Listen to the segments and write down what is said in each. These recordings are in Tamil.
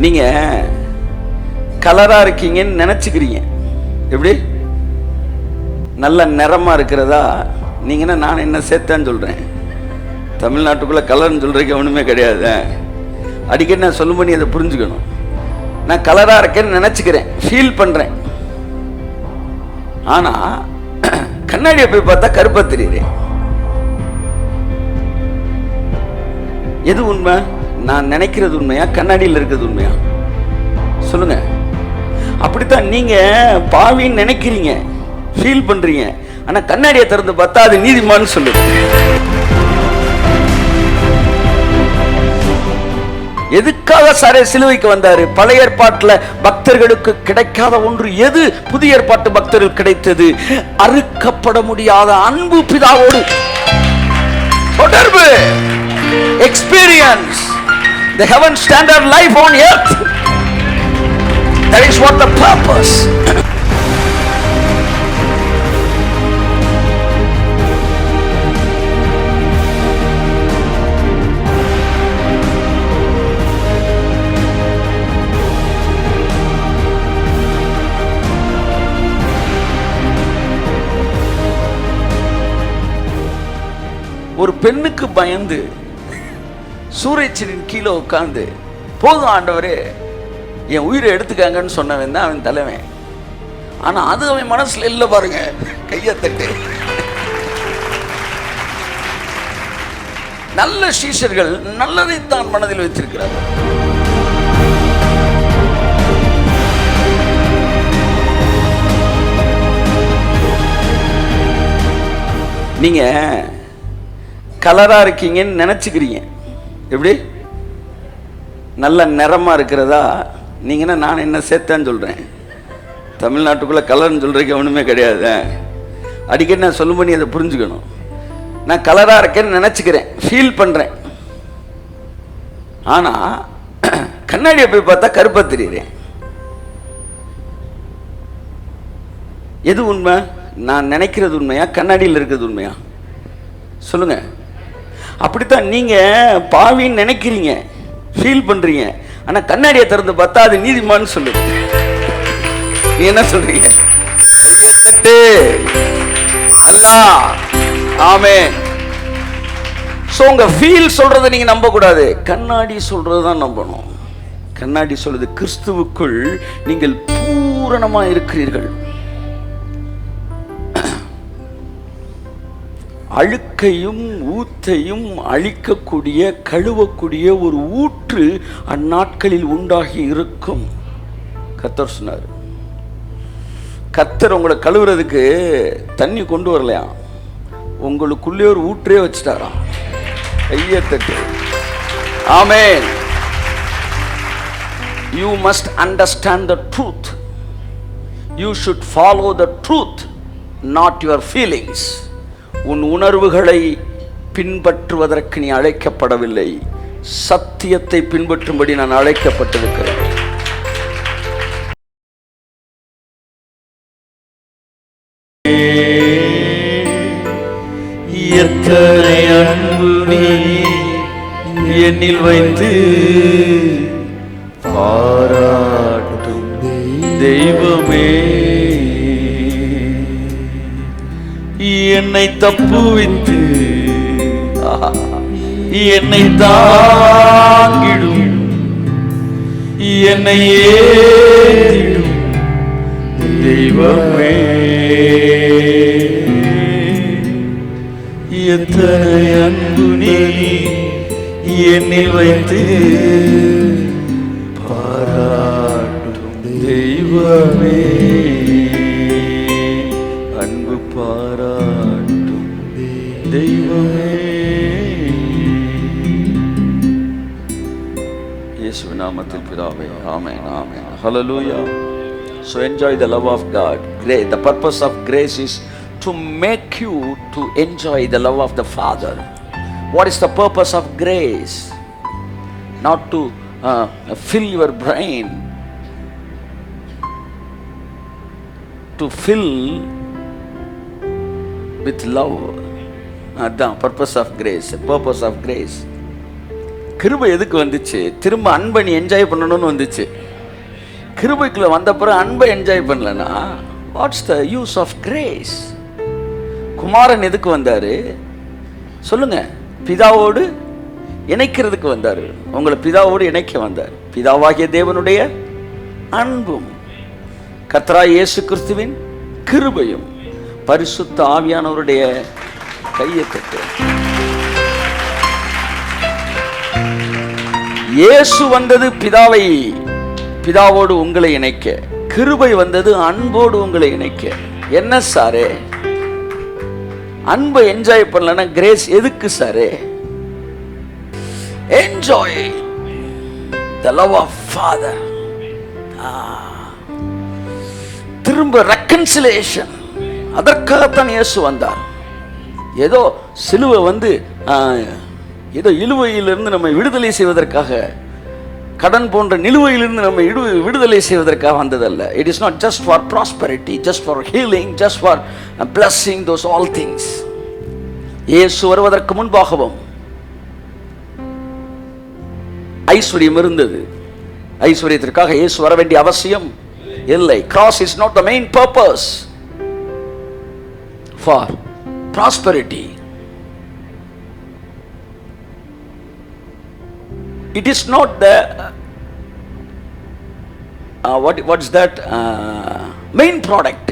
நீங்க கலரா இருக்கீங்கன்னு நினைச்சுக்கிறீங்க. எப்படி? நல்ல நிறமா இருக்கிறதா நீங்கன்னா நான் என்ன சேர்த்தான்னு சொல்றேன். தமிழ்நாட்டுக்குள்ள கலர்னு சொல்றதுக்கு ஒண்ணுமே கிடையாது. அடிக்கடி நான் சொல்லும் பண்ணி அதை புரிஞ்சுக்கணும். நான் கலரா இருக்கேன்னு நினைச்சுக்கிறேன், ஃபீல் பண்றேன். ஆனா கண்ணாடியை போய் பார்த்தா கருப்பா தெரியுறேன். எது உண்மை? நான் நினைக்கிறது உண்மையா, கண்ணாடியில் இருக்கிறது உண்மையா? சொல்லுங்க. அப்படித்தான் நீங்க பாவின்னு நினைக்கிறீங்க, ஃபீல் பண்றீங்க. ஆனா கண்ணாடியை திறந்து பார்த்தா அது நீதிமான்னு சொல்லுது. எதுக்காக சிலுவைக்கு வந்தாரு? பழைய ஏற்பாட்டுல பக்தர்களுக்கு கிடைக்காத ஒன்று எது புதிய ஏற்பாட்டு பக்தர்கள் கிடைத்தது? அறுக்கப்பட முடியாத அன்பு பிதாவோடு தொடர்பு, experience the heaven standard life on earth. That is what the purpose. ஒரு பெண்ணுக்கு பயந்து சூரியச்சனின் கீழே உட்கார்ந்து போதும் ஆண்டவரே என் உயிரை எடுத்துக்காங்கன்னு சொன்னவன் தான் அவன் தலைவன். ஆனா அது அவன் மனசுல இல்லை. பாருங்க, கையத்தட்டு. நல்ல சீஷர்கள் நல்லதைத்தான் மனதில் வைத்திருக்கிறார்கள். நீங்க கலரா இருக்கீங்கன்னு நினைச்சுக்கிறீங்க. எப்படி? நல்ல நிறமா இருக்கிறதா நீங்கன்னா நான் என்ன சேர்த்தான்னு சொல்றேன். தமிழ்நாட்டுக்குள்ள கலர்னு சொல்றதுக்கு ஒண்ணுமே கிடையாது. அடிக்கடி நான் சொல்லும் பண்ணி அதை புரிஞ்சுக்கணும். நான் கலரா இருக்கேன்னு நினைச்சுக்கிறேன், ஃபீல் பண்றேன். ஆனா கண்ணாடியை போய் பார்த்தா கருப்பா தெரியுறேன். எது உண்மை? நான் நினைக்கிறது உண்மையா, கண்ணாடியில் இருக்கிறது உண்மையா? சொல்லுங்க. அப்படித்தான் நீங்க பாவின்னு நினைக்கிறீங்க, ஃபீல் பண்றீங்க. ஆனா கண்ணாடியை திறந்து பார்த்தா அது நீதிமான்னு சொல்லுது. நீ என்ன சொல்றீங்க? ஆமென். சோ உங்க ஃபீல் சொல்றதை நீங்க நம்ப கூடாது, கண்ணாடி சொல்றதுதான் நம்பணும். கண்ணாடி சொல்லுது கிறிஸ்துவுக்குள் நீங்கள் பூரணமா இருக்கிறீர்கள். அழுக்கையும் ஊத்தையும் அழிக்கக்கூடிய கழுவக்கூடிய ஒரு ஊற்று அந்நாட்களில் உண்டாகி இருக்கும். கர்த்தர் சொன்னார். கர்த்தர் உங்களை கழுவுறதுக்கு தண்ணி கொண்டு வரலையா, உங்களுக்குள்ளே ஒரு ஊற்றே வச்சுட்டாராம். கையத்தட்டு. ஆமென். You must understand the truth. You should follow the truth, not your feelings. உன் உணர்வுகளை பின்பற்றுவதற்கு நீ அழைக்கப்படவில்லை, சத்தியத்தை பின்பற்றும்படி நான் அழைக்கப்பட்டிருக்கிறேன். எத்தனை அன்பு நீ என்னில் வைத்து பாராட்டும் தெய்வமே, என்னை தப்புவித்து என்னை தாங்கிடும், என்னை ஏற்றிடும் தெய்வமே. எத்தனை அன்பு நீ என்னில் வைத்து பாராட்டும் தெய்வமே, அன்பு பாராட்டும் தெய்வமே. இயேசுவின் நாமத்தில் பிதாவே, ஆமென், ஆமென், ஹல்லேலூயா. So enjoy the love of God. The purpose of grace is to make you to enjoy the love of the Father. What is the purpose of grace? Not to fill your brain, to fill with love. That's purpose of grace. Purpose of grace. கிருபை எதுக்கு வந்துச்சு? திரும்ப அன்பை நீ என்ஜாய் பண்ணணும்னு வந்துச்சு. கிருபைக்குள்ள வந்த பிறகு அன்பை என்ஜாய் பண்ணலனா what's the use of grace? Kumaran எதுக்கு வந்தாரு சொல்லுங்க? பிதாவோடு இணைக்கிறதுக்கு வந்தாரு. உங்களை பிதாவோடு இணைக்க வந்தார். பிதாவாகிய தேவனுடைய அன்பும் கர்த்தராகிய இயேசு கிறிஸ்துவின் கிருபையும் பரிசுத்த ஆவியானவருடைய கையை தட்டு. இயேசு வந்தது பிதாவோடு உங்களை இணைக்க, கிருபை வந்தது அன்போடு உங்களை இணைக்க. என்ன சாரே அன்பை என்ஜாய் பண்ணலன்னா கிரேஸ் எதுக்கு சாரே? Enjoy the love of Father. திரும்ப ரெக்கன்சிலேஷன். அதற்காகத்தான் இயேசு வந்தார். ஏதோ சிலுவை வந்து ஏதோ இழுவையிலிருந்து நம்மை விடுதலை செய்வதற்காக, கடன் போன்ற நிலுவையிலிருந்து நம்மை விடுதலை செய்வதற்காக வந்ததல்ல. It is not just for prosperity, just for healing, just for blessing those all things. இயேசு வருவதற்கு முன்பாகவும் ஐஸ்வர்யம் இருந்தது. ஐஸ்வர்யத்திற்காக இயேசு வர வேண்டிய அவசியம் இல்லை. Cross is not the main purpose for prosperity. It is not the what's that main product.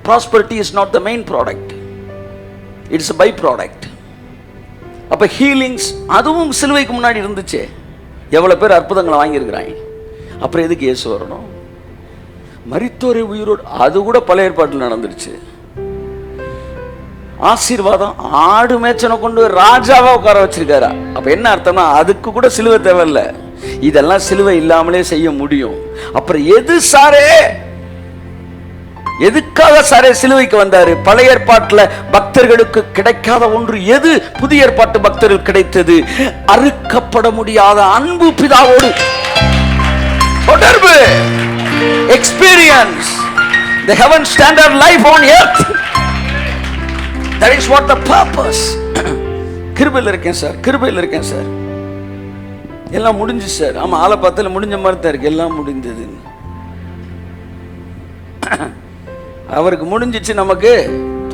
Prosperity is not the main product. It is a by product. அப்ப ஹீலிங்ஸ் அதுவும் சிலுவைக்கு முன்னாடி இருந்துச்சு. எவ்வளவு பேர் அற்புதங்களை வாங்கியிருக்கிறாங்க. அப்புறம் எதுக்கு இயேசு வரணும்? மரித்தோரை உயிரோடு, அது கூட பழைய ஏற்பாட்டில் நடந்துருச்சு. ஆசீர்வாதம் ஆடு மேய்ச்சனை கொண்டு ராஜாவா உட்கார வச்சிருக்காரு. அப்ப என்ன அர்த்தம்னா அதுக்கு கூட சிலுவை தேவையில்லை. இதெல்லாம் சிலுவை இல்லாமலே செய்ய முடியும். அப்புறம் எது சாரே, எதுக்காக சாரே சிலுவைக்கு வந்தாரு? பழைய ஏற்பாட்டுல பக்தர்களுக்கு கிடைக்காத ஒன்று எது புதிய ஏற்பாட்டு பக்தர்கள் கிடைத்தது? அறுக்கப்பட முடியாத அன்பு, பிதாவோடு தொடர்பு, experience, the heaven standard life on earth. That is what the purpose. கிருபையில் இருக்கேன் சார், கிருபையில் இருக்கேன் சார், எல்லாம் முடிஞ்சு சார். ஆமா, ஆளை பார்த்தால முடிஞ்ச மாதிரி தான் இருக்கு, எல்லாம் முடிந்தது. அவருக்கு முடிஞ்சிச்சு, நமக்கு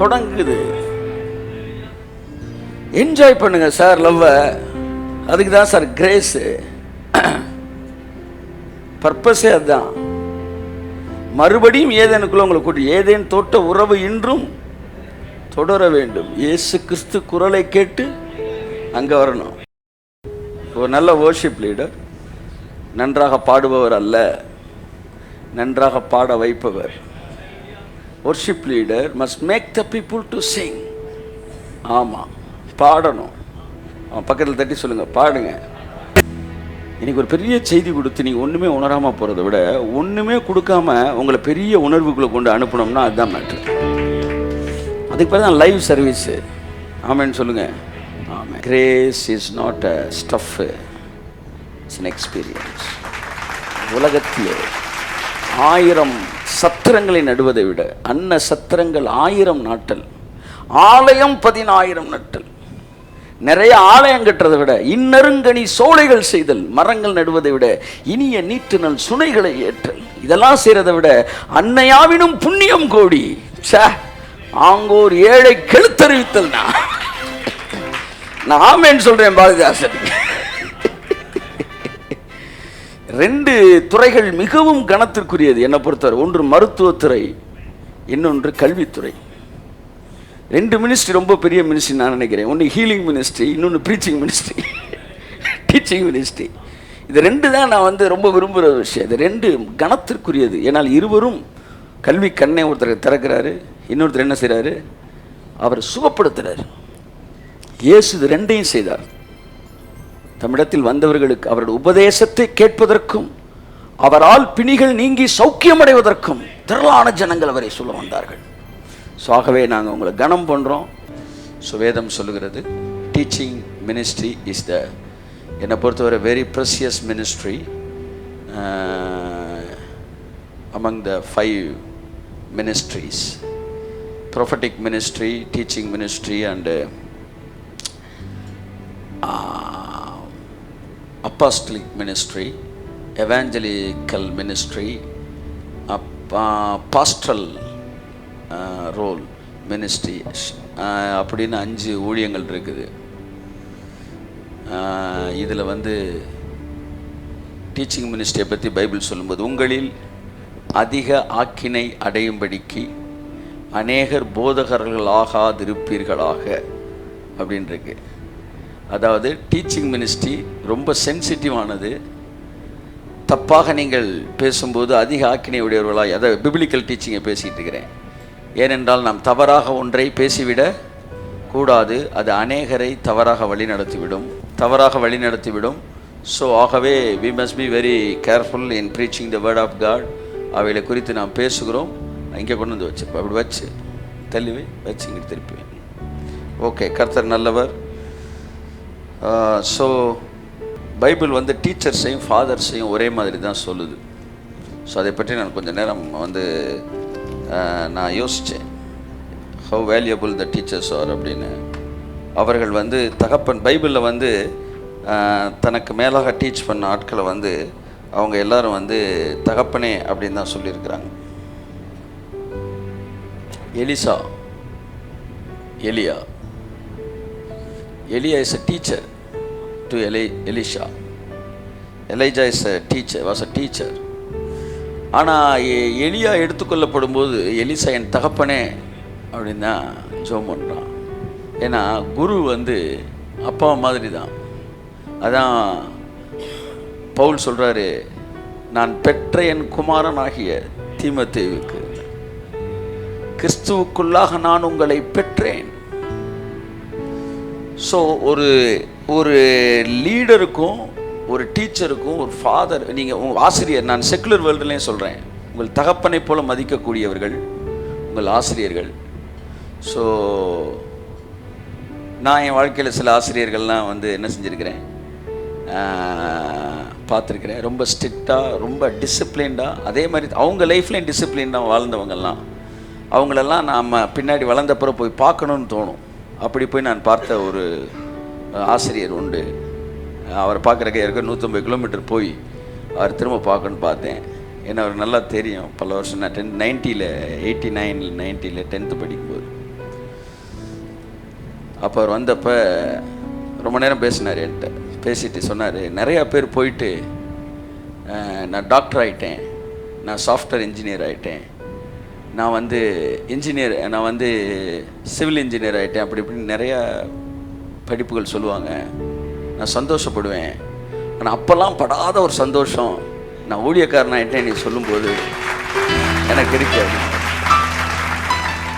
தொடங்குது. என்ஜாய் பண்ணுங்க சார் லவ். அதுக்கு தான் சார் கிரேஸ். பர்பஸே அதுதான். மறுபடியும் ஏதேனுக்குள்ள உங்களை கூட்டி, ஏதேன் தோட்ட உறவு இன்றும் தொடர வேண்டும். இயேசு கிறிஸ்து குரலை கேட்டு அங்க வரணும். ஒரு நல்ல வர்ஷிப் லீடர் நன்றாக பாடுபவர் அல்ல, நன்றாக பாட வைப்பவர். Worship leader must make the people to sing. ஆமா, பாடணும். பக்கத்தில் தட்டி சொல்லுங்க, பாடுங்க. இன்னைக்கு ஒரு பெரிய செய்தி கொடுத்து நீங்கள் ஒன்றுமே உணராமல் போகிறத விட ஒன்றுமே கொடுக்காம உங்களை பெரிய உணர்வுக்குள்ளே கொண்டு அனுப்பணும்னா அதுதான் மேட்ரு. அதுக்கு பிறகு தான் லைவ் சர்வீஸு. ஆமேன்னு சொல்லுங்கள். ஆமாம். Grace is not a stuff, it's an experience. உலகத்திலே 1000 சத்திரங்களை நடுவதை விட அன்ன சத்திரங்கள் 1000 நாட்டல், ஆலயம் 10000 நட்டல். நிறைய ஆலயம் கட்டுறதை விட இன்னருங்கனி சோலைகள் செய்தல், மரங்கள் நடுவதை விட இனிய நீட்டுநல் சுனைகளை ஏற்றல், இதெல்லாம் செய்யறதை விட அன்னையாவினும் புண்ணியம் கோடி. ஆங்கோர் ஏழை கெழுத்தறிவித்தல். நான் ஆமேன்னு சொல்றேன் பாரதிதாசன். 2 துறைகள் மிகவும் கனத்திற்குரியது என்னை பொறுத்தவரை. ஒன்று மருத்துவத்துறை, இன்னொன்று கல்வித்துறை. 2 மினிஸ்ட்ரி ரொம்ப பெரிய மினிஸ்ட்ரி நான் நினைக்கிறேன். ஒன்று ஹீலிங் மினிஸ்ட்ரி, இன்னொன்று ப்ரீச்சிங் மினிஸ்ட்ரி, டீச்சிங் மினிஸ்ட்ரி. இது 2 தான் நான் ரொம்ப விரும்புகிற விஷயம். இது 2 கனத்திற்குரியது. ஏன்னால் இருவரும் கல்வி கண்ணை ஒருத்தர் திறக்கிறாரு, இன்னொருத்தர் என்ன செய்கிறாரு, அவர் சுகப்படுத்துகிறார். இயேசு இது 2ஐயும் செய்தார். தம்மிடத்தில் வந்தவர்களுக்கு அவருடைய உபதேசத்தை கேட்பதற்கும் அவரால் பிணிகள் நீங்கி சௌக்கியமடைவதற்கும் திரளான ஜனங்கள் அவரை சொல்ல வந்தார்கள். ஸோ ஆகவே நாங்கள் உங்களை கனம் பண்ணுறோம். ஸோ வேதம் சொல்லுகிறது டீச்சிங் மினிஸ்ட்ரி இஸ் த, என்னை பொறுத்தவரை very precious ministry among the 5 ministries: prophetic ministry, teaching ministry and apostolic ministry, evangelical ministry, pastoral role ministry அப்படின்னு 5 ஊழியங்கள் இருக்குது. இதில் வந்து டீச்சிங் மினிஸ்ட்ரியை பற்றி பைபிள் சொல்லும்போது, உங்களில் அதிக ஆக்கினை அடையும்படிக்கு அநேகர் போதகர்களாகாதிருப்பீர்களாக அப்படின்ருக்கு. அதாவது டீச்சிங் மினிஸ்ட்ரி ரொம்ப சென்சிட்டிவானது. தப்பாக நீங்கள் பேசும்போது அதிக ஆக்கினை உடையவர்களாக, அதாவது பிபிலிக்கல் டீச்சிங்கை பேசிகிட்டு இருக்கிறேன். ஏனென்றால் நாம் தவறாக ஒன்றை பேசிவிட கூடாது. அது அநேகரை தவறாக வழிநடத்திவிடும். ஸோ ஆகவே we must be very careful in preaching the word of God. அவைகளை குறித்து நாம் பேசுகிறோம். இங்கே கொண்டு வந்து வச்சுப்போம், அப்படி வச்சு தள்ளி வச்சு இங்கே திருப்பி. ஓகே, கர்த்தர் நல்லவர். ஸோ பைபிள் வந்து டீச்சர்ஸையும் ஃபாதர்ஸையும் ஒரே மாதிரி தான் சொல்லுது. ஸோ அதை பற்றி நான் கொஞ்சம் நேரம் வந்து நான் யோசித்தேன், how valuable the teachers are அப்படின்னு. அவர்கள் வந்து தகப்பன், பைபிளில் வந்து தனக்கு மேலாக டீச் பண்ண ஆட்களை வந்து அவங்க எல்லாரும் வந்து தகப்பனே அப்படின்னு தான் சொல்லியிருக்கிறாங்க. எலியா is a teacher to Elisha. Elijah is a teacher, was a teacher. ஆனால் எலியா எடுத்துக்கொள்ளப்படும் போது எலிசா என் தகப்பனே அப்படின்னு தான் ஜெபம் பண்ணுறான். ஏன்னா குரு வந்து அப்பா மாதிரி தான். அதான் பவுல் சொல்கிறாரு, நான் பெற்ற என் குமாரன் ஆகிய தீமோத்தேயுவுக்கு கிறிஸ்துவுக்குள்ளாக நான் உங்களை பெற்றேன். ஸோ ஒரு லீடருக்கும் ஒரு டீச்சருக்கும் ஒரு ஃபாதர், நீங்கள் உங்கள் ஆசிரியர், நான் செக்குலர் வேர்ல்டுலேயும் சொல்கிறேன், உங்கள் தகப்பனை போல மதிக்கக்கூடியவர்கள் உங்கள் ஆசிரியர்கள். ஸோ நான் என் வாழ்க்கையில் சில ஆசிரியர்கள்லாம் வந்து என்ன செஞ்சுருக்கிறேன், பார்த்துருக்கிறேன். ரொம்ப ஸ்ட்ரிக்டாக, ரொம்ப டிசிப்ளின்டாக, அதே மாதிரி அவங்க லைஃப்லேயும் டிசிப்ளின்டாக வாழ்ந்தவங்கெல்லாம், அவங்களெல்லாம் நாம் பின்னாடி வளர்ந்தப்புறம் போய் பார்க்கணுன்னு தோணும். அப்படி போய் நான் பார்த்த ஒரு ஆசிரியர் உண்டு. அவரை பார்க்குறக்கு இருக்க 150 கிலோமீட்டர் போய் அவர் திரும்ப பார்க்கணுன்னு பார்த்தேன். ஏன்னா அவர் நல்லா தெரியும், பல வருஷம். நான் 89 10th படிக்கும்போது அப்போ அவர் வந்தப்போ ரொம்ப நேரம் பேசினார் என்கிட்ட. பேசிட்டு சொன்னார், நிறையா பேர் போயிட்டு நான் டாக்டர் ஆகிட்டேன், நான் சாஃப்ட்வேர் இன்ஜினியர் ஆகிட்டேன், நான் வந்து சிவில் இன்ஜினியர் ஆகிட்டேன், அப்படி இப்படின்னு நிறையா படிப்புகள் சொல்லுவாங்க. நான் சந்தோஷப்படுவேன். ஆனால் அப்போல்லாம் படாத ஒரு சந்தோஷம் நான் ஊழியக்காரன் ஆகிட்டேன் நீ சொல்லும்போது எனக்கு இருக்காது.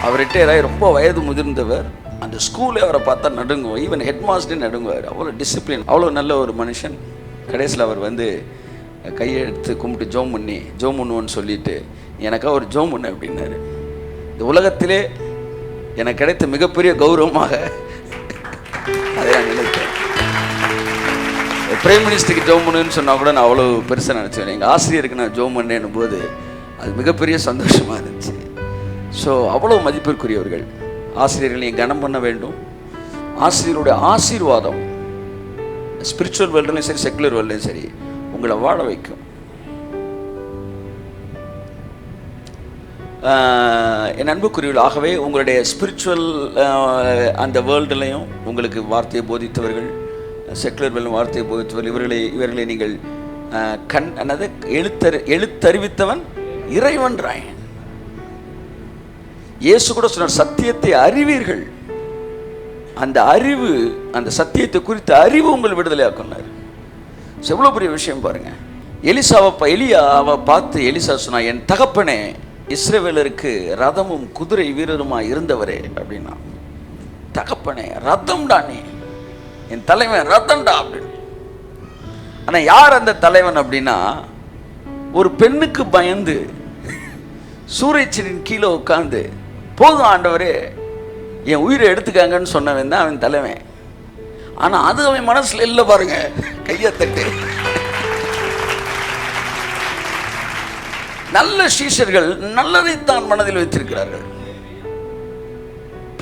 அவர் ரிட்டையராகி ரொம்ப வயது முதிர்ந்தவர். அந்த ஸ்கூலே அவரை பார்த்தா நடுங்குவோம். Even head மாஸ்டரே நடுங்குவார். அவ்வளோ டிசிப்ளின், அவ்வளோ நல்ல ஒரு மனுஷன். கடைசியில் அவர் வந்து கையெடுத்து கும்பிட்டு ஜோம் பண்ணுவோன்னு சொல்லிட்டு எனக்காக ஒரு ஜோம் பண்ணு அப்படின்னாரு. இந்த உலகத்திலே எனக்கு கிடைத்த மிகப்பெரிய கௌரவமாக அதை நான் நினைத்தேன். பிரைம் மினிஸ்டருக்கு ஜோம் பண்ணுன்னு சொன்னால் கூட நான் அவ்வளோ பெருசாக நினச்சேன். எங்கள் ஆசிரியருக்கு நான் ஜோம் பண்ணேன்னும் போது அது மிகப்பெரிய சந்தோஷமாக இருந்துச்சு. ஸோ அவ்வளோ மதிப்பிற்குரியவர்கள் ஆசிரியர்களையும் கனம் பண்ண வேண்டும். ஆசிரியருடைய ஆசீர்வாதம் ஸ்பிரிச்சுவல் வேர்ல்டுலையும் சரி, செக்குலர் வேர்ல்டுலையும் சரி, உங்களை வாழ வைக்கும். என் அன்புக்குரியவர்கள், ஆகவே உங்களுடைய ஸ்பிரிச்சுவல் அந்த வேர்ல்டுலையும் உங்களுக்கு வார்த்தையை போதித்தவர்கள், செக்குலர் வேர்ல்டு வார்த்தையை போதித்தவர்கள், இவர்களை நீங்கள் எழுத்தறிவித்தவன் இறைவன் ராயன். இயேசு கூட சொன்னார், சத்தியத்தை அறிவீர்கள். அந்த அறிவு, அந்த சத்தியத்தை குறித்த அறிவு உங்கள் விடுதலையாக்குனார். எவ்வளோ பெரிய விஷயம் பாருங்க. எலியாவை பார்த்து எலிசா சொன்னா, என் தகப்பனே இஸ்ரவேலருக்கு ரதமும் குதிரை வீரருமா இருந்தவரே அப்படின்னா. தகப்பனே ரதம்டா, நீ என் தலைவன் ரதம்டா அப்படின்னு. ஆனா யார் அந்த தலைவன் அப்படின்னா, ஒரு பெண்ணுக்கு பயந்து சூரியச்சனின் கீழே உட்கார்ந்து போதும் ஆண்டவரே என் உயிரை எடுத்துக்காங்கன்னு சொன்னவன் தான் அவன் தலைவன். ஆனா அது அவன் மனசுல இல்லை பாருங்க. கையை தட்டு. நல்ல சீஷர்கள் நல்லதைத்தான் மனதில் வைத்திருக்கிறார்கள்.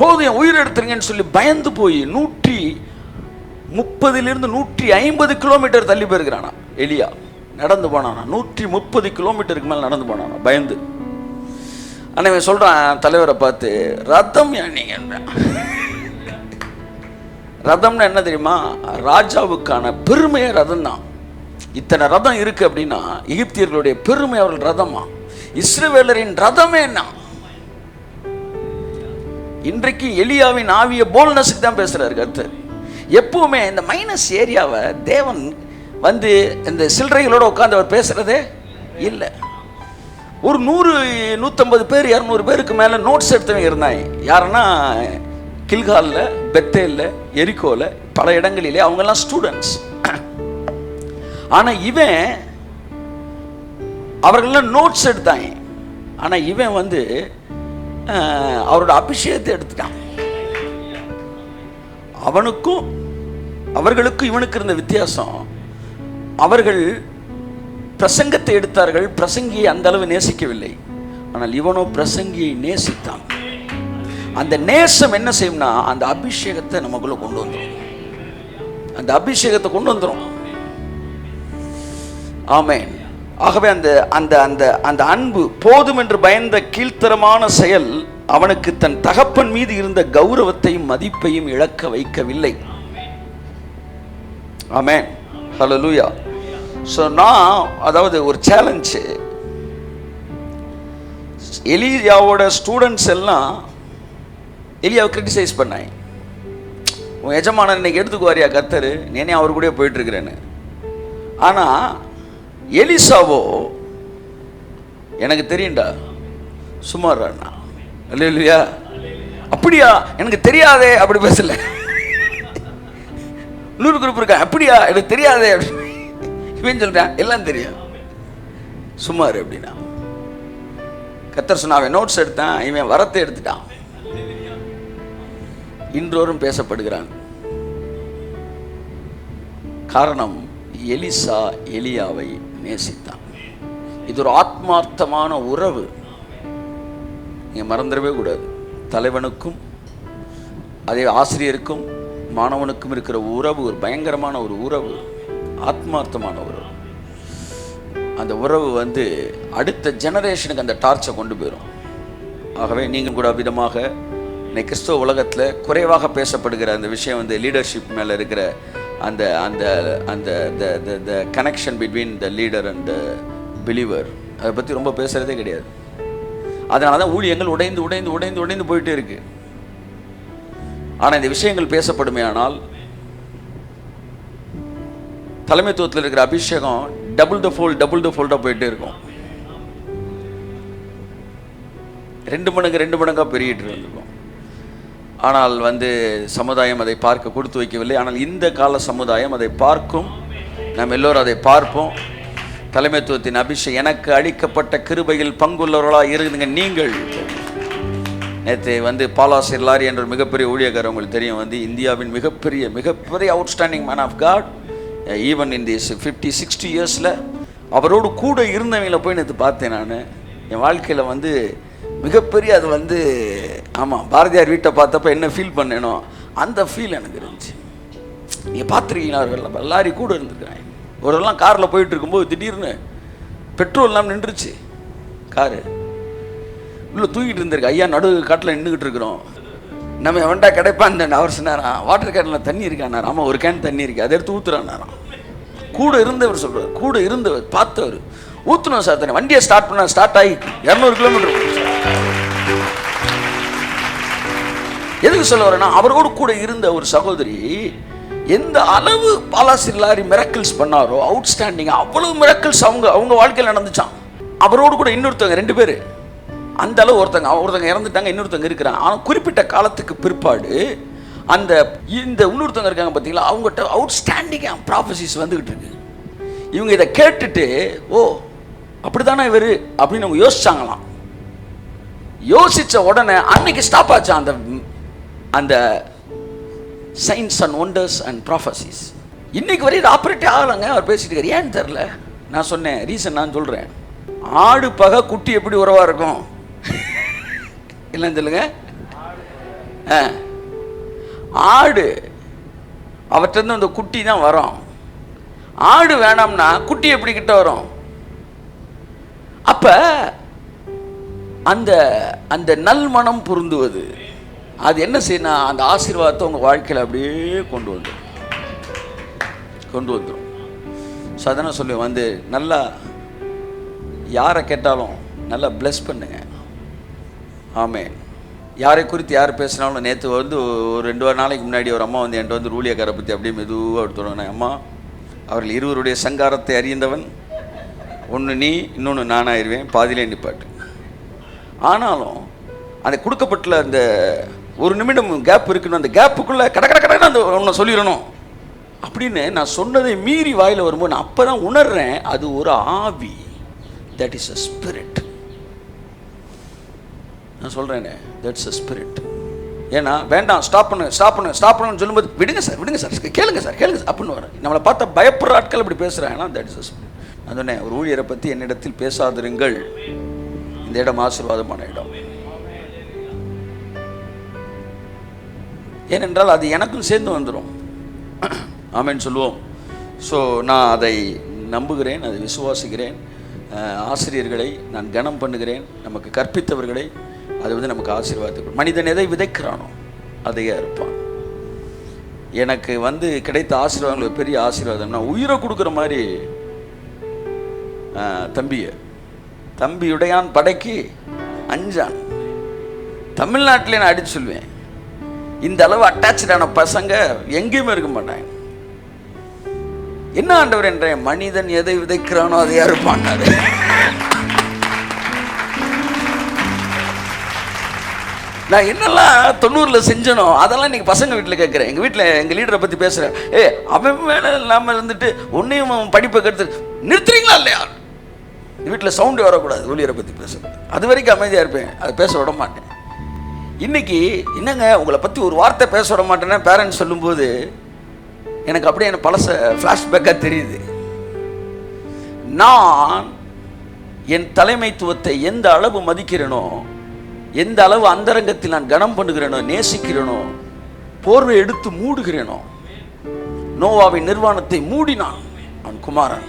போதும் என் உயிரை எடுத்துருங்கன்னு சொல்லி பயந்து போய் 30 150 கிலோமீட்டர் தள்ளி போயிருக்கிறானா எலியா. நடந்து போனானா 130 கிலோமீட்டருக்கு மேலே நடந்து போனானா பயந்து. ஆனால் சொல்கிறான் தலைவரை பார்த்து, ரதம் நீங்க ரதம்னு என்ன தெரியுமா? ராஜாவுக்கான பெருமையே ரதம் தான். இத்தனை ரதம் இருக்கு அப்படின்னா எகிப்தியர்களுடைய பெருமை அவர்கள் ரதமா. இஸ்ரவேலரின் ரதமே என்ன? இன்றைக்கு எலியாவின் ஆவிய போல்னஸுக்கு தான் பேசுறாரு கர்த்தர். எப்பவுமே இந்த மைனஸ் ஏரியாவை தேவன் வந்து இந்த சில்லறைகளோட உட்காந்து அவர் பேசுறதே இல்லை. ஒரு 100-150 பேர் 200 பேருக்கு மேலே நோட்ஸ் எடுத்தவங்க இருந்தாங்க. யாருன்னா கில்காலில், பெத்தேலில், எரிக்கோவில், பல இடங்களிலே அவங்கெல்லாம் ஸ்டூடெண்ட்ஸ். ஆனால் இவன் அவர்களெல்லாம் நோட்ஸ் எடுத்தாங்க. ஆனால் இவன் வந்து அவரோட அபிஷேகத்தை எடுத்துட்டான். அவர்களுக்கும் இவனுக்கு இருந்த வித்தியாசம், அவர்கள் பிரசங்கத்தை எடுத்தார்கள், பிரசங்கியை அந்த அளவு நேசிக்கவில்லை. ஆனால் இவனோ பிரசங்கியை நேசித்தான். அந்த நேசம் என்ன செய்யும்னா அந்த அபிஷேகத்தை நமக்குள்ள கொண்டு வந்துடும். அந்த அபிஷேகத்தை கொண்டு வந்துடும். ஆமென். ஆகவே அந்த அந்த அந்த அந்த அன்பு போதும் என்று பயந்த கீழ்த்தரமான செயல் அவனுக்கு தன் தகப்பன் மீது இருந்த கௌரவத்தையும் மதிப்பையும் இழக்க வைக்கவில்லை. ஆமென். ஹல்லேலூயா. ஸோ நான் அதாவது ஒரு சேலஞ்சு, எலியாவோட ஸ்டூடெண்ட்ஸ் எல்லாம் எலியாவை கிரிட்டிசைஸ் பண்ணாங்க. உன் எஜமானன் இன்னைக்கு எடுத்துக்குவாரியா கர்த்தர், நேனே அவர் கூட போயிட்டு இருக்கிறேன்னு. ஆனால் எலிசாவோ எனக்கு தெரியும்டா சுமாராண்ணா இல்லையா, அப்படியா எனக்கு தெரியாதே அப்படி பேசல. இன்னொரு குரூப் இருக்கா, அப்படியா எனக்கு தெரியாதே அப்படின்னு இவன் சொல்றேன் எல்லாம் தெரியும் சுமார் அப்படின்னா. கர்த்தர் சொன்ன அவன் நோட்ஸ் எடுத்தான், இவன் வரத்தை எடுத்துட்டான். இன்றோரும் பேசப்படுகிறான். காரணம் எலிசா எலியாவை நேசித்தான். இது ஒரு ஆத்மார்த்தமான உறவு. நீங்க மறந்துடவே கூடாது. தலைவனுக்கும் அதே ஆசிரியருக்கும் மாணவனுக்கும் இருக்கிற உறவு ஒரு பயங்கரமான ஒரு உறவு, ஆத்மார்த்தமான உறவு. அந்த உறவு வந்து அடுத்த ஜெனரேஷனுக்கு அந்த டார்ச்சை கொண்டு போயிடும். ஆகவே நீங்கள் கூட விதமாக இன்னைக்கு கிறிஸ்தவ உலகத்தில் குறைவாக பேசப்படுகிற அந்த விஷயம் வந்து லீடர்ஷிப் மேலே இருக்கிற அந்த அந்த அந்த த connection between the leader and the believer, அதை பற்றி ரொம்ப பேசுகிறதே கிடையாது. அதனால தான் ஊழியங்கள் உடைந்து உடைந்து உடைந்து உடைந்து போயிட்டே இருக்கு. ஆனால் இந்த விஷயங்கள் பேசப்படுமே ஆனால் தலைமைத்துவத்தில் இருக்கிற அபிஷேகம் டபுள் த ஃபோல்டாக போயிட்டே இருக்கும். 2 மடங்காக பெருகிட்டு இருந்திருக்கும். ஆனால் வந்து சமுதாயம் அதை பார்க்க கொடுத்து வைக்கவில்லை. ஆனால் இந்த கால சமுதாயம் அதை பார்க்கும். நாம் எல்லோரும் அதை பார்ப்போம். தலைமைத்துவத்தின் அபிஷேகம் எனக்கு அளிக்கப்பட்ட கிருபையில் பங்குள்ளவர்களாக இருக்குதுங்க. நீங்கள் நேற்று வந்து பாலாசிர் லாரி என்ற ஒரு மிகப்பெரிய ஊழியக்காரர், உங்களுக்கு தெரியும், வந்து இந்தியாவின் மிகப்பெரிய outstanding man of God. Even in this 50-60 இயர்ஸில் அவரோடு கூட இருந்தவங்களை போய் நேற்று பார்த்தேன். நான் என் வாழ்க்கையில் வந்து மிகப்பெரிய அது வந்து ஆமாம் பாரதியார் வீட்டை பார்த்தப்ப என்ன ஃபீல் பண்ணேனோ அந்த ஃபீல் எனக்கு இருந்துச்சு. நீங்கள் பார்த்துருக்கீங்களா? லாரி கூட இருந்துருக்காங்க. ஒருவரெல்லாம் காரில் போயிட்டு இருக்கும்போது திடீர்னு பெட்ரோல் எல்லாம் நின்றுச்சு. காரு உள்ள தூக்கிட்டு இருந்திருக்கு. ஐயா நடு காட்டில் நின்றுக்கிட்டு இருக்கிறோம். நம்ம வேண்டா கிடைப்பான்னு அவர் சொன்னாராம், வாட்டர் கேனில் தண்ணி இருக்கானார். ஆமாம் ஒரு கேன் தண்ணி இருக்கு, அதை எடுத்து ஊற்றுறானாராம். கூட இருந்தவர் சொல்கிறார், கூட இருந்தவர் பார்த்தவர் ஊற்றணும் சார் தண்ணி. வண்டியை ஸ்டார்ட் பண்ண ஸ்டார்ட் ஆகி 200 கிலோமீட்டர். எதுக்கு சொல்ல வரேன்னா, அவரோடு கூட இருந்த ஒரு சகோதரி எந்த அளவு பாலாசிர் லாரி மிராக்கிள்ஸ் பண்ணாரோ, அவுட்ஸ்டாண்டிங் அவ்வளவு மிராக்கிள்ஸ் அவங்க வாழ்க்கையில் நடந்துச்சான். அவரோடு கூட இன்னொருத்தவங்க 2 பேர் அந்த அளவு ஒருத்தங்க இறந்துட்டாங்க, இன்னொருத்தவங்க இருக்கிறாங்க. ஆனால் குறிப்பிட்ட காலத்துக்கு பிற்பாடு அந்த இந்த இன்னொருத்தவங்க இருக்காங்க பார்த்தீங்களா, அவங்ககிட்ட அவுட்ஸ்டாண்டிங் ப்ராஃபசிஸ் வந்துகிட்டு இருக்கு. இவங்க இதை கேட்டுட்டு ஓ அப்படித்தானே இவர் அப்படின்னு அவங்க யோசிச்சாங்களாம். யோசிச்ச உடனே அன்னைக்கு ஸ்டாப் ஆச்சு அந்த அந்த science and wonders and prophecies. இன்னைக்கு வரையும் ஆப்ரேட்டே ஆகலைங்க. அவர் பேசிட்டு இருக்காரு, ஏன்னு தெரில. நான் சொன்னேன் ரீசன், நான் சொல்கிறேன். ஆடு பகை குட்டி எப்படி உறவாக இருக்கும் இல்லைன்னு சொல்லுங்க. ஆடு அவற்றிருந்து அந்த குட்டி தான் வரும். ஆடு வேணாம்னா குட்டி எப்படி கிட்ட வரும்? அப்ப அந்த அந்த நல்மனம் பொருந்துவது அது என்ன செய்யணும்? அந்த ஆசீர்வாதத்தை உங்க வாழ்க்கையில் அப்படியே கொண்டு வந்துடும். ஸோ அதான் சொல்லி வந்து நல்லா யாரை கேட்டாலும் நல்லா பிளஸ் பண்ணுங்க. ஆமென். யாரை குறித்து யார் பேசினாலும், நேற்று வந்து ஒரு 2 நாளைக்கு முன்னாடி ஒரு அம்மா வந்து என்கிட்ட வந்து ரூலியக்காரை பற்றி அப்படியே மெதுவாக எடுத்துடுவாங்க. அம்மா, அவர்கள் இருவருடைய சங்காரத்தை அறிந்தவன், ஒன்று நீ, இன்னொன்று நானாயிருவேன், பாதியிலே நிப்பாட்டு. ஆனாலும் அந்த கொடுக்கப்பட்டுள்ள அந்த 1 நிமிடம் கேப் இருக்குன்னு, அந்த கேப்புக்குள்ளே கடற்கடன்னு அந்த ஒன்று சொல்லிடணும் அப்படின்னு நான் சொன்னதை மீறி வாயில் வரும்போது நான் அப்போ தான் உணர்றேன், அது ஒரு ஆவி. That is a spirit. நான் சொல்கிறேனே, தட்ஸ் அ ஸ்பிரிட். ஏன்னா வேண்டாம், ஸ்டாப் பண்ணுன்னு சொல்லும்போது விடுங்க சார் கேளுங்க சார் அப்படின்னு வர நம்மளை பார்த்தா பயப்படுற ஆட்கள் இப்படி பேசுகிறாங்கன்னா தட் இஸ் அ ஸ்பிரிட். நான் சொன்னேன், ஒரு ஊழியரை பற்றி என்னிடத்தில் பேசாதிருங்கள், இந்த இடம் ஆசீர்வாதமான இடம். ஏனென்றால் அது எனக்கும் சேர்ந்து வந்துடும். ஆமென் சொல்லுவோம். ஸோ நான் அதை நம்புகிறேன், அதை விசுவாசிக்கிறேன். ஆசிரியர்களை நான் கனம் பண்ணுகிறேன், நமக்கு கற்பித்தவர்களை. அது வந்து நமக்கு ஆசீர்வாதம். மனிதன் எதை விதைக்கிறானோ அதையே இருப்பான். எனக்கு வந்து கிடைத்த ஆசீர்வாதங்கள் பெரிய ஆசீர்வாதம். நான் உயிரை கொடுக்குற மாதிரி தம்பியுடையான் படைக்கு அஞ்சான். தமிழ்நாட்டிலே நான் அடிச்சு சொல்லுவேன், இந்த அளவு அட்டாச்சான பசங்க எங்கேயுமே இருக்க மாட்டாங்க. என்ன ஆண்டவர் என்றேன், மனிதன் எதை விதைக்கிறானோ அதை அறுப்பான்னாரு. நான் என்னெல்லாம் 90 செஞ்சனோ அதெல்லாம் இன்னைக்கு பசங்க வீட்டில் கேட்குறேன். எங்கள் வீட்டில் எங்கள் லீடரை பற்றி பேசுகிறேன். அவன் மேலே இல்லாமல் இருந்துட்டு ஒன்றையும் படிப்பை கெடுத்து நிறுத்துறீங்களா இல்லையா? வீட்டில் சவுண்டு வரக்கூடாது ஊழியரை பற்றி பேசுகிறேன். அது வரைக்கும் அமைதியாக இருப்பேன், அதை பேச விட மாட்டேன். இன்னைக்கு என்னங்க உங்களை பற்றி ஒரு வார்த்தை பேச விட மாட்டேன்னா பேரண்ட்ஸ் சொல்லும்போது எனக்கு அப்படியே எனக்கு பழச ஃப்ளாஷ்பேக்காக தெரியுது. நான் என் தலைமைத்துவத்தை எந்த அளவு மதிக்கிறேனோ, எந்த அளவு அந்தரங்கத்தில் நான் கனம் பண்ணுகிறேனோ, நேசிக்கிறேனோ, போர்வை எடுத்து மூடுகிறேனோ, நோவாவின் நிர்வாணத்தை மூடினான் அவன் குமாரன்.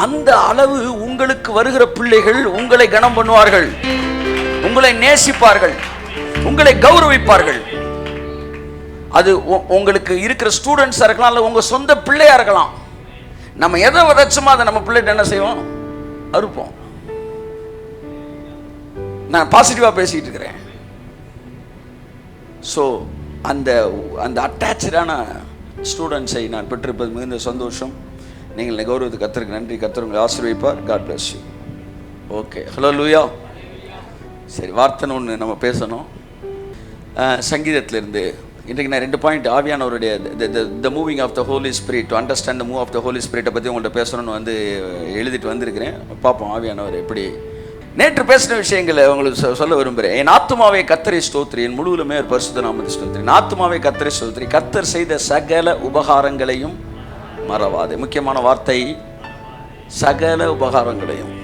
அந்த அளவு உங்களுக்கு வருகிற பிள்ளைகள் உங்களை கனம் பண்ணுவார்கள், உங்களை நேசிப்பார்கள், உங்களை கௌரவிப்பார்கள். அது உங்களுக்கு இருக்கிற ஸ்டூடெண்ட்ஸாக இருக்கலாம், இல்லை உங்கள் சொந்த பிள்ளையாக இருக்கலாம். நம்ம எதை விதைச்சோமோ அதை நம்ம பிள்ளைகிட்ட என்ன செய்வோம்? அறுப்போம். நான் பாசிட்டிவாக பேசிக்கிட்டு இருக்கிறேன். ஸோ அந்த அந்த அட்டாச்சான ஸ்டூடெண்ட்ஸை நான் பெற்றிருப்பது மிகுந்த சந்தோஷம். நீங்கள் கௌரவத்துக்கு கர்த்தருக்கு நன்றி. கர்த்தர் உங்களை ஆசீர்வதிப்பார். God bless you. Okay, hallelujah. சரி, வார்த்தை ஒன்று நம்ம பேசணும். சங்கீதத்திலிருந்து இன்றைக்கு நான் 2 பாயிண்ட் ஆவியானவருடைய the moving of the holy spirit, to understand the move of the holy ஸ்பிரிட்டை பற்றி உங்கள்கிட்ட பேசணும்னு வந்து எழுதிட்டு வந்திருக்கிறேன். பார்ப்போம் ஆவியானவர் எப்படி. நேற்று பேசின விஷயங்களை உங்களுக்கு சொல்ல விரும்புகிறேன். என் ஆத்துமாவை கர்த்தரை ஸ்தோத்திரி, என் முழுவதுமே ஒரு பரிசுத்த நாமத்தை ஸ்தோத்திரி. என் ஆத்துமாவை கர்த்தரை ஸ்தோத்திரி, கர்த்தர் செய்த சகல உபகாரங்களையும் மறவாதே. முக்கியமான வார்த்தை, சகல உபகாரங்களையும்.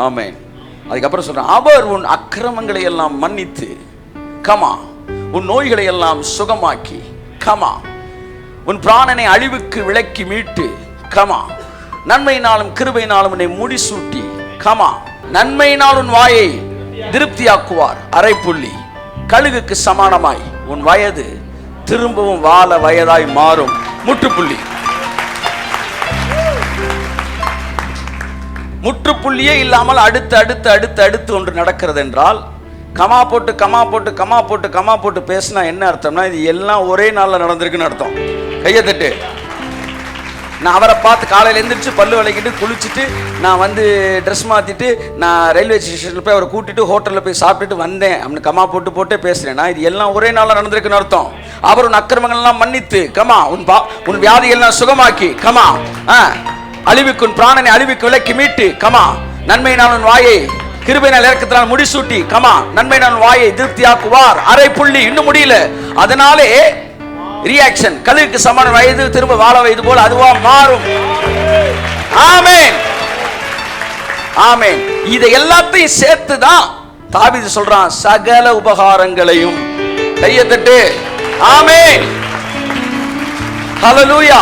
ஆமென். அதுக்கப்புறம் சொல்கிறேன், அவர் உன் அக்கிரமங்களை எல்லாம் மன்னித்து, கமா, உன் நோய்களை எல்லாம் சுகமாக்கி, கமா, உன் பிராணனை அழிவுக்கு விலக்கி மீட்டு, கமா, நன்மையினாலும் கிருபையினாலும் உன்னை முடிசூட்டி, கமா, நன்மையினால் உன் வாயை திருப்தியாக்குவார். அரைப்புள்ளி, கழுகுக்கு சமானமாய் உன் வயது திரும்பவும் வாழ வயதாய் மாறும். முற்றுப்புள்ளி. முற்றுப்புள்ளியே இல்லாமல் அடுத்து அடுத்து அடுத்து அடுத்து ஒன்று நடக்கிறது என்றால், கமா போட்டு கமா போட்டு கமா போட்டு கமா போட்டு பேசினா என்ன அர்த்தம்னா, இது எல்லாம் ஒரே நாளில் நடந்திருக்குன்னு அர்த்தம். கையை தட்டு. நான் அவரை பார்த்து காலையில் எழுந்திரிச்சு பல்லு விளக்கிட்டு குளிச்சுட்டு நான் வந்து ட்ரெஸ் மாற்றிட்டு நான் ரயில்வே ஸ்டேஷனில் போய் அவரை கூட்டிட்டு ஹோட்டலில் போய் சாப்பிட்டுட்டு வந்தேன் அப்படின்னு கமா போட்டு போட்டே பேசுகிறேன்னா இது எல்லாம் ஒரே நாளில் நடந்திருக்குன்னு அர்த்தம். அவர் உன் அக்கிரமங்கள்லாம் மன்னித்து, கமா, உன் வியாதிகள்லாம் சுகமாக்கி, கமா, அழிவுக்கு உன் பிராணனை அழிவுக்கு விலக்கி மீட்டு, கமா, நன்மையினால் உன் வாயை கிருபையினால் இரக்கத்தினால் முடிசூட்டி, கமா, நன்மையினால் உன் வாயை திருப்தியாக்குவார். அரை புள்ளி. இன்னும் முடியல. அதனாலே ரியாக்ஷன், கழுகுக்கு சமான வயது திரும்ப வாழ வயது போல அதுவா மாறும். ஆமென், ஆமென். இதை எல்லாத்தையும் சேர்த்து தான் தாவீது சொல்றான், சகல உபகாரங்களையும். கையை தட்டு. ஆமென். ஹல்லேலூயா.